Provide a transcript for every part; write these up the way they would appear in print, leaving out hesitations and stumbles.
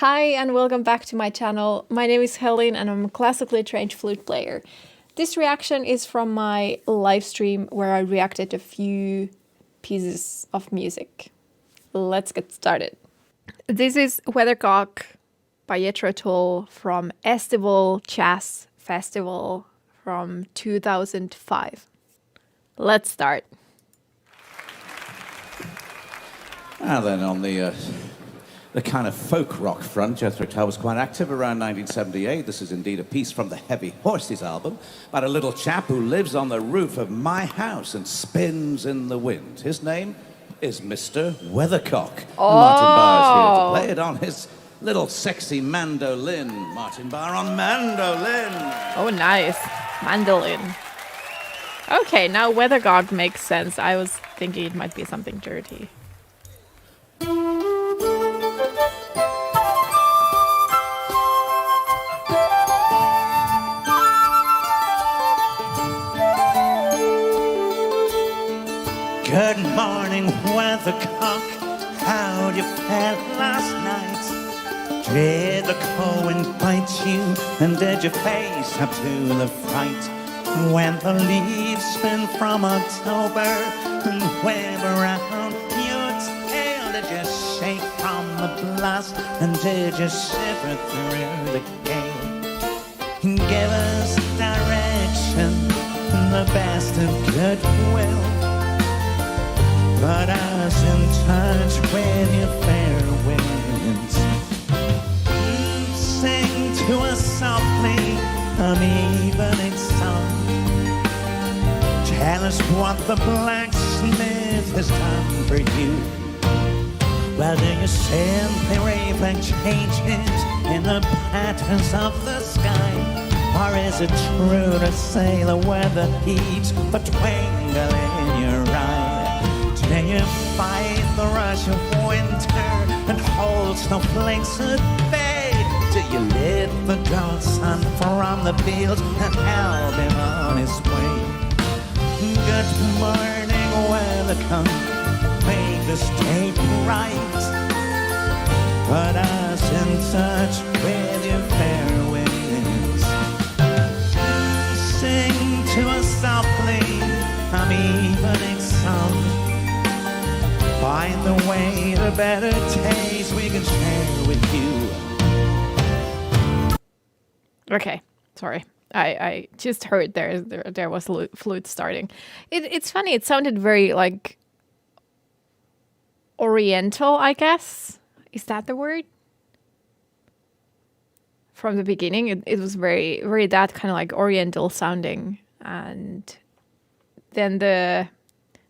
Hi and welcome back to my channel. My name is Heline and I'm a classically trained flute player. This reaction is from my live stream where I reacted a few pieces of music. Let's get started. This is Weathercock by Jethro Tull from Estival Jazz Festival from 2005. Let's start. And then on the kind of folk rock front, Jethro Tull was quite active around 1978. This is indeed a piece from the Heavy Horses album about a little chap who lives on the roof of my house and spins in the wind. His name is Mr. Weathercock. Oh. Martin Barr is here to play it on his little sexy mandolin. Martin Barr on mandolin. Oh, nice. Mandolin. Okay, now Weathercock makes sense. I was thinking it might be something dirty. Good morning, Weathercock. How'd you fare last night? Did the cold bite you, and did you face up to the fright? When the leaves spin from October and wave around your tail, did you shake from the blast, and did you shiver through the gale? Give us direction, the best of goodwill. Put us in touch with your fair winds. Sing to us softly an evening song. Tell us what the blacksmith has done for you. Well, do you simply reflect changes in the patterns of the sky? Or is it true to say the weather heats the twinkle in your eye? Do you fight the rush of winter and hold snowflakes at bay? Do you lift the gaunt sun from the fields and help him on his way? Good morning, Weathercock, make this tape right. Put us in touch with your fair winds. Sing to us softly an evening song. Find the way to better taste we can share with you. Okay, sorry. I just heard there was a flute starting. It's funny, it sounded very like oriental, I guess. Is that the word? From the beginning, it was very, very that kind of like oriental sounding. And then the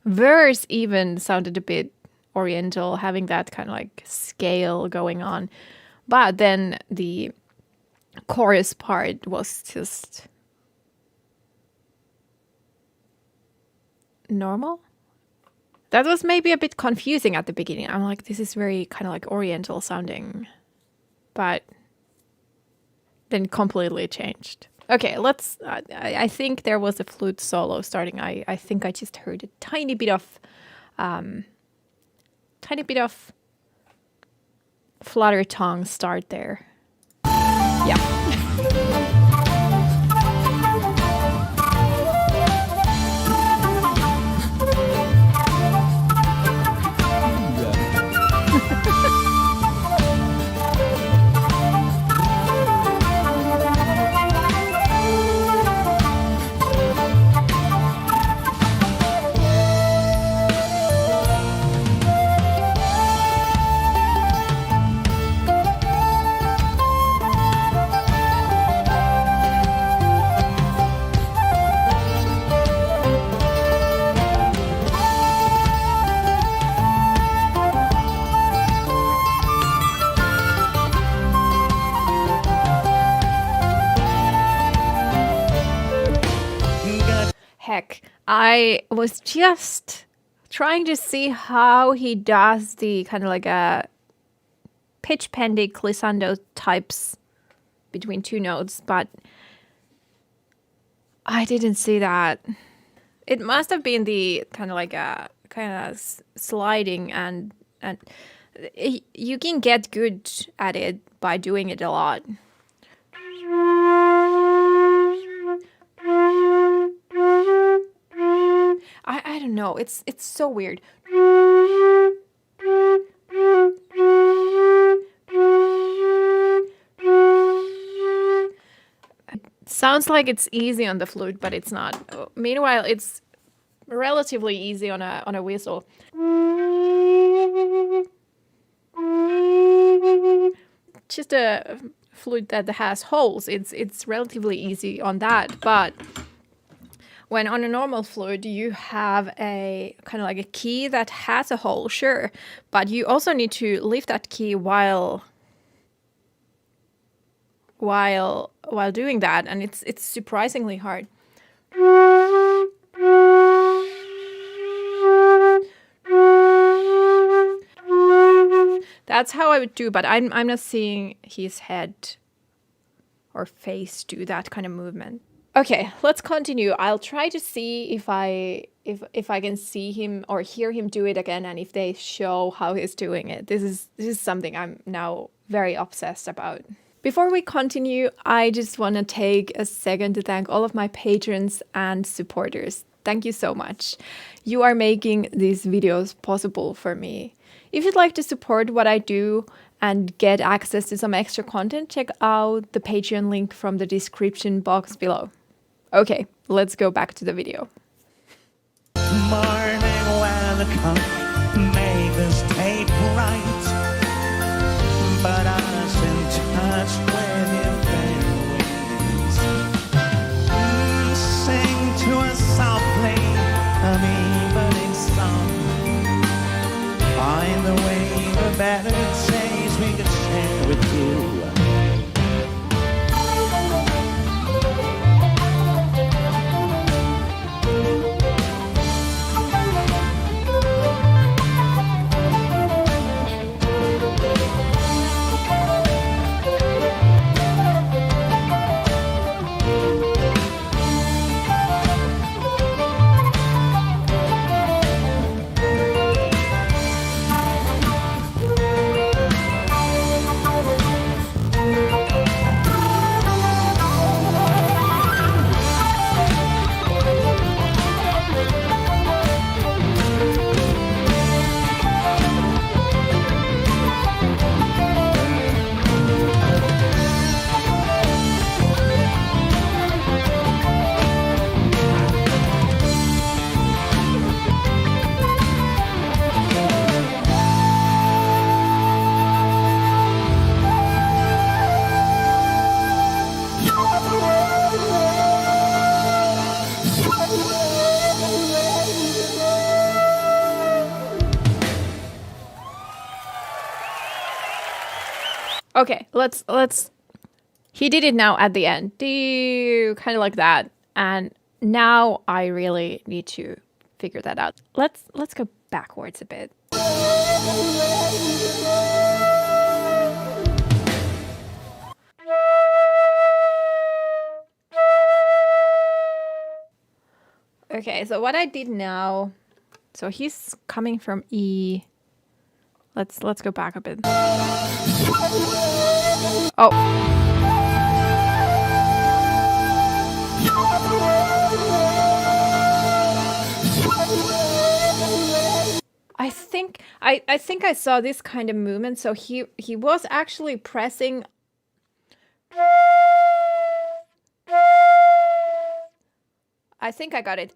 verse even sounded a bit oriental, having that kind of like scale going on. But then the chorus part was just normal. That was maybe a bit confusing at the beginning. I'm like, this is very kind of like oriental sounding, but then completely changed. Okay, let's I think there was a flute solo starting. I think I just heard a tiny bit of flutter tongue start there. Yeah. Heck, I was just trying to see how he does the kind of like a pitch pending glissando types between two notes, but I didn't see that. It must have been the kind of like a kind of sliding and You can get good at it by doing it a lot. I don't know. It's so weird. Sounds like it's easy on the flute, but it's not. Meanwhile, it's relatively easy on a whistle. Just a flute that has holes. It's relatively easy on that, but when on a normal flute you have a kind of like a key that has a hole, sure, but you also need to lift that key while doing that, and it's surprisingly hard. That's how I would do, but I'm not seeing his head or face do that kind of movement. Okay, let's continue. I'll try to see if I can see him or hear him do it again, and if they show how he's doing it. This is something I'm now very obsessed about. Before we continue, I just want to take a second to thank all of my patrons and supporters. Thank you so much. You are making these videos possible for me. If you'd like to support what I do and get access to some extra content, check out the Patreon link from the description box below. Okay, let's go back to the video. Morning Weathercock made this tape right, but I was in touch with your feelings. Sing to us softly an evening song. Find the way the better days we could share with you. Okay, let's he did it now at the end. Kind of like that. And now I really need to figure that out. Let's go backwards a bit. Okay, so what I did now, so he's coming from E. Let's go back a bit. Oh. I think I saw this kind of movement. So he was actually pressing. I think I got it.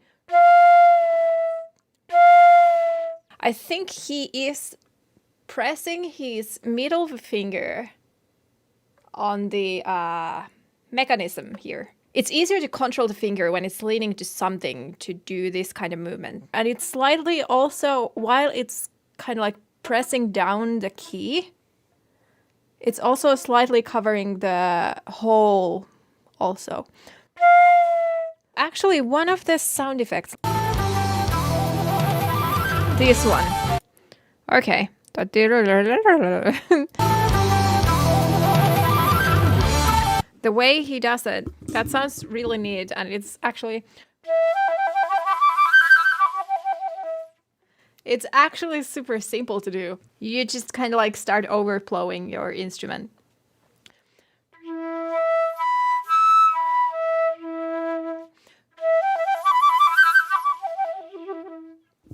I think he is pressing his middle finger on the mechanism here. It's easier to control the finger when it's leaning to something to do this kind of movement. And it's slightly also, while it's kind of like pressing down the key, it's also slightly covering the hole also. Actually, one of the sound effects. This one. Okay. The way he does it, that sounds really neat, and it's actually It's actually super simple to do. You just kind of like start overblowing your instrument.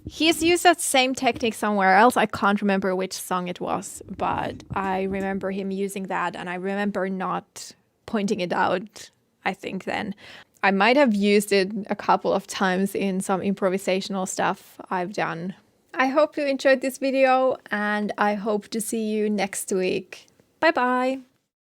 He's used that same technique somewhere else. I can't remember which song it was, but I remember him using that, and I remember not pointing it out, I think then. I might have used it a couple of times in some improvisational stuff I've done. I hope you enjoyed this video, and I hope to see you next week. Bye bye!